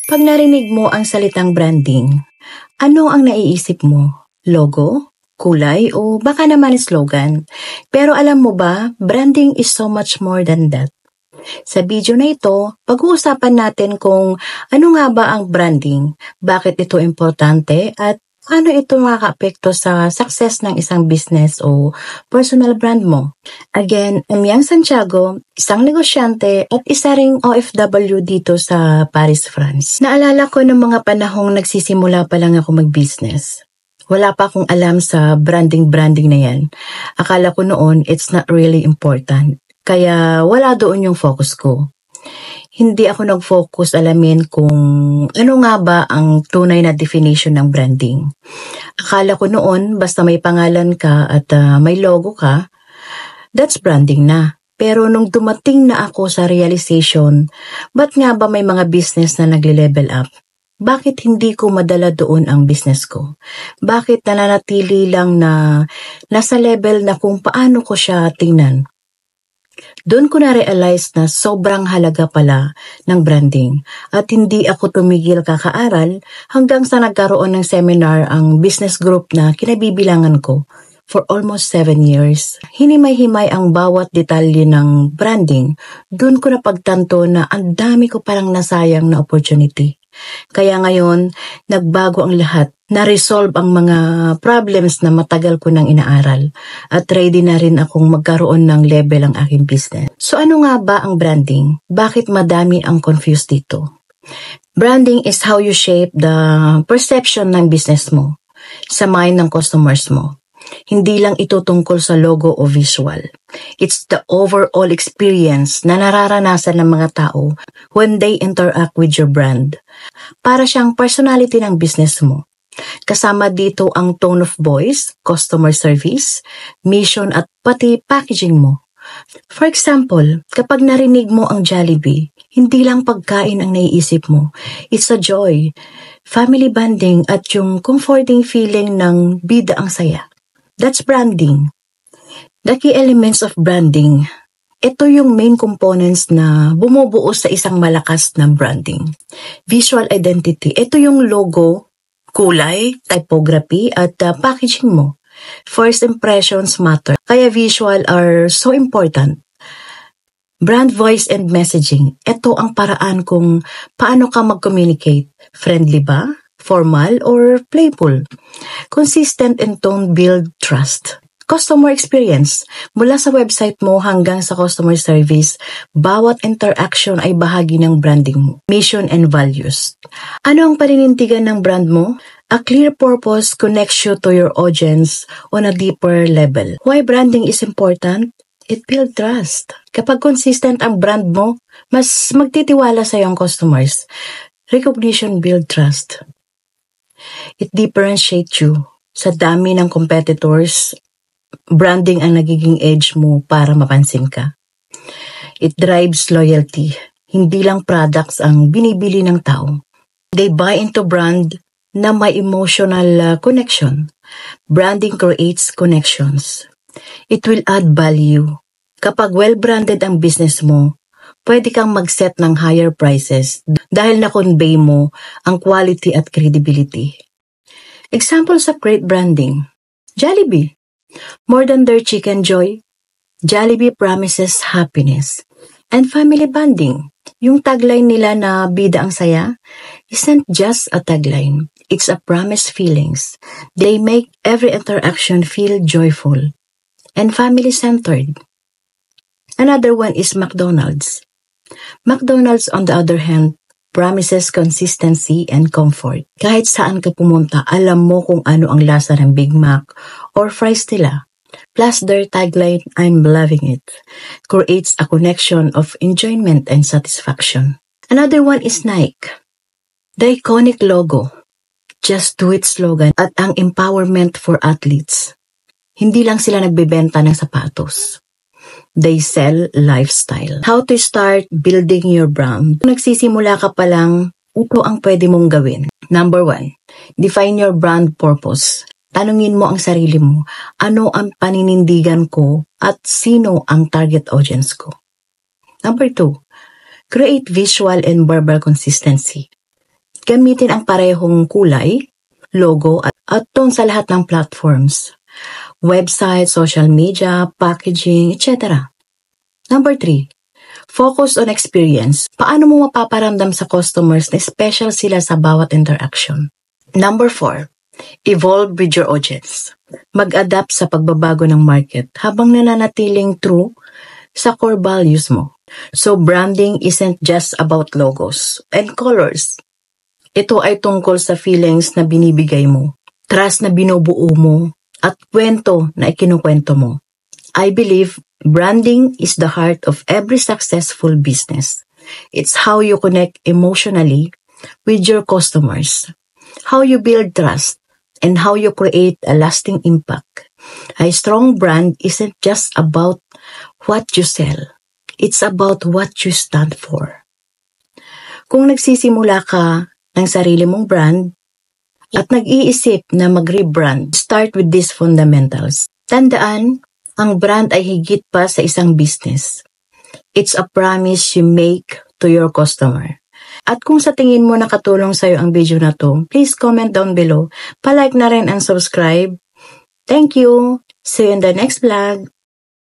Pag narinig mo ang salitang branding, ano ang naiisip mo? Logo? Kulay? O baka naman slogan? Pero alam mo ba, branding is so much more than that. Sa video na ito, pag-uusapan natin kung ano nga ba ang branding, bakit ito importante, at paano ito makakaapekto sa success ng isang business o personal brand mo. Again, I'm Yang Santiago, isang negosyante at isa ring OFW dito sa Paris, France. Naalala ko ng mga panahong nagsisimula pa lang ako mag-business. Wala pa akong alam sa branding na yan. Akala ko noon it's not really important. Kaya wala doon yung focus ko. Hindi ako nag-focus alamin kung ano nga ba ang tunay na definition ng branding. Akala ko noon basta may pangalan ka at may logo ka, that's branding na. Pero nung dumating na ako sa realization, ba't nga ba may mga business na nagle-level up? Bakit hindi ko madala doon ang business ko? Bakit nananatili lang na nasa level na kung paano ko siya tingnan? Doon ko na-realize na sobrang halaga pala ng branding at hindi ako tumigil kakaaral hanggang sa nagkaroon ng seminar ang business group na kinabibilangan ko for almost 7 years. Hinimay-himay ang bawat detalye ng branding. Doon ko napagtanto na ang dami ko parang nasayang na opportunity. Kaya ngayon, nagbago ang lahat. Na-resolve ang mga problems na matagal ko nang inaaral at ready na rin akong magkaroon ng level ang aking business. So ano nga ba ang branding? Bakit madami ang confused dito? Branding is how you shape the perception ng business mo sa mind ng customers mo. Hindi lang ito tungkol sa logo o visual. It's the overall experience na nararanasan ng mga tao when they interact with your brand. Para siyang personality ng business mo. Kasama dito ang tone of voice, customer service, mission at pati packaging mo. For example, kapag narinig mo ang Jollibee, hindi lang pagkain ang naiisip mo. It's a joy, family bonding at yung comforting feeling ng bida ang saya. That's branding. The key elements of branding. Ito yung main components na bumubuo sa isang malakas na branding. Visual identity. Ito yung logo, kulay, typography, at packaging mo. First impressions matter. Kaya visual are so important. Brand voice and messaging. Ito ang paraan kung paano ka mag-communicate. Friendly ba? Formal or playful? Consistent and tone build trust. Customer experience. Mula sa website mo hanggang sa customer service, bawat interaction ay bahagi ng branding mo. Mission and values. Ano ang paninindigan ng brand mo? A clear purpose connects you to your audience on a deeper level. Why branding is important? It builds trust. Kapag consistent ang brand mo, mas magtitiwala sa iyong customers. Recognition build trust. It differentiates you. Sa dami ng competitors, branding ang nagiging edge mo para mapansin ka. It drives loyalty. Hindi lang products ang binibili ng tao. They buy into brand na may emotional connection. Branding creates connections. It will add value. Kapag well-branded ang business mo, pwede kang mag-set ng higher prices dahil na-convey mo ang quality at credibility. Examples of great branding. Jollibee. More than their chicken joy, Jollibee promises happiness and family bonding. Yung tagline nila na bida ang saya isn't just a tagline. It's a promise feelings. They make every interaction feel joyful and family-centered. Another one is McDonald's. McDonald's, on the other hand, promises consistency and comfort. Kahit saan ka pumunta, alam mo kung ano ang lasa ng Big Mac or fries nila. Plus their tagline, I'm loving it, creates a connection of enjoyment and satisfaction. Another one is Nike. The iconic logo, Just Do It slogan at ang empowerment for athletes. Hindi lang sila nagbebenta ng sapatos. They sell lifestyle. How to start building your brand? Kung nagsisimula ka pa lang, ito ang pwede mong gawin. Number 1, define your brand purpose. Tanungin mo ang sarili mo, ano ang paninindigan ko at sino ang target audience ko. Number 2, create visual and verbal consistency. Gamitin ang parehong kulay, logo at tone sa lahat ng platforms. Website, social media, packaging, etc. Number 3. Focus on experience. Paano mo mapaparamdam sa customers na special sila sa bawat interaction? Number 4. Evolve with your audience. Mag-adapt sa pagbabago ng market habang nananatiling true sa core values mo. So branding isn't just about logos and colors. Ito ay tungkol sa feelings na binibigay mo, trust na binubuo mo, at kwento na ikinukwento mo. I believe branding is the heart of every successful business. It's how you connect emotionally with your customers, how you build trust, and how you create a lasting impact. A strong brand isn't just about what you sell. It's about what you stand for. Kung nagsisimula ka ng sarili mong brand at nag-iisip na mag-rebrand, start with these fundamentals. Tandaan, ang brand ay higit pa sa isang business. It's a promise you make to your customer. At kung sa tingin mo nakatulong sa'yo ang video na to, please comment down below. Pa-like na rin and subscribe. Thank you! See you in the next vlog.